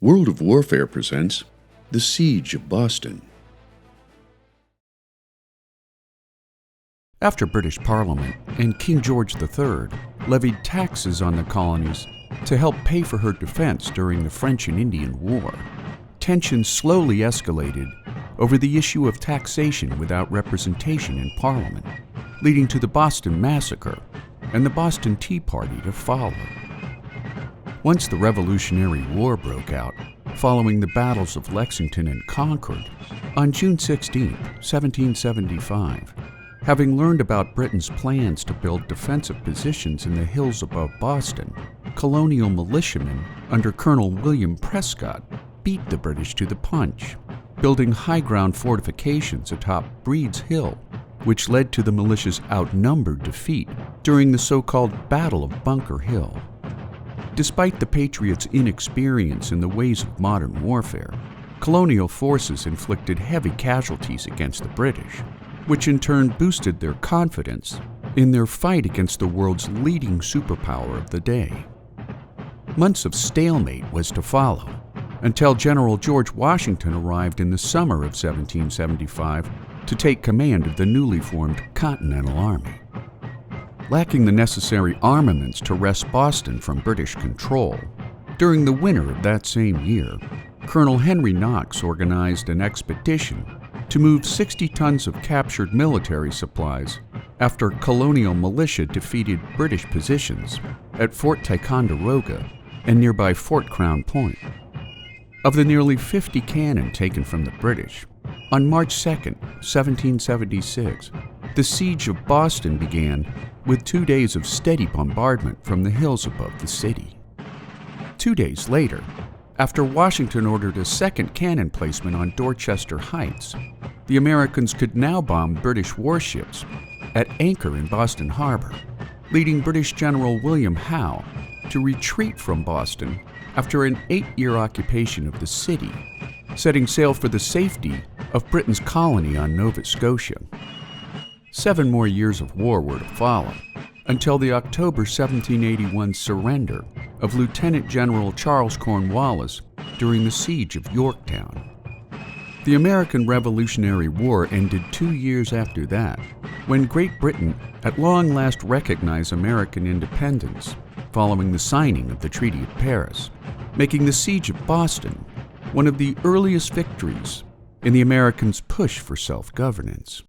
World of Warfare presents The Siege of Boston. After British Parliament and King George III levied taxes on the colonies to help pay for her defense during the French and Indian War, tensions slowly escalated over the issue of taxation without representation in Parliament, leading to the Boston Massacre and the Boston Tea Party to follow. Once the Revolutionary War broke out, following the battles of Lexington and Concord, on June 16, 1775, having learned about Britain's plans to build defensive positions in the hills above Boston, colonial militiamen under Colonel William Prescott beat the British to the punch, building high-ground fortifications atop Breed's Hill, which led to the militia's outnumbered defeat during the so-called Battle of Bunker Hill. Despite the Patriots' inexperience in the ways of modern warfare, colonial forces inflicted heavy casualties against the British, which in turn boosted their confidence in their fight against the world's leading superpower of the day. Months of stalemate was to follow, until General George Washington arrived in the summer of 1775 to take command of the newly formed Continental Army. Lacking the necessary armaments to wrest Boston from British control, during the winter of that same year, Colonel Henry Knox organized an expedition to move 60 tons of captured military supplies after colonial militia defeated British positions at Fort Ticonderoga and nearby Fort Crown Point. Of the nearly 50 cannon taken from the British, on March 2, 1776, the Siege of Boston began with 2 days of steady bombardment from the hills above the city. 2 days later, after Washington ordered a second cannon placement on Dorchester Heights, the Americans could now bomb British warships at anchor in Boston Harbor, leading British General William Howe to retreat from Boston after an 8-year occupation of the city, setting sail for the safety of Britain's colony on Nova Scotia. 7 more years of war were to follow, until the October 1781 surrender of Lieutenant General Charles Cornwallis during the Siege of Yorktown. The American Revolutionary War ended 2 years after that, when Great Britain at long last recognized American independence following the signing of the Treaty of Paris, making the Siege of Boston one of the earliest victories in the Americans' push for self-governance.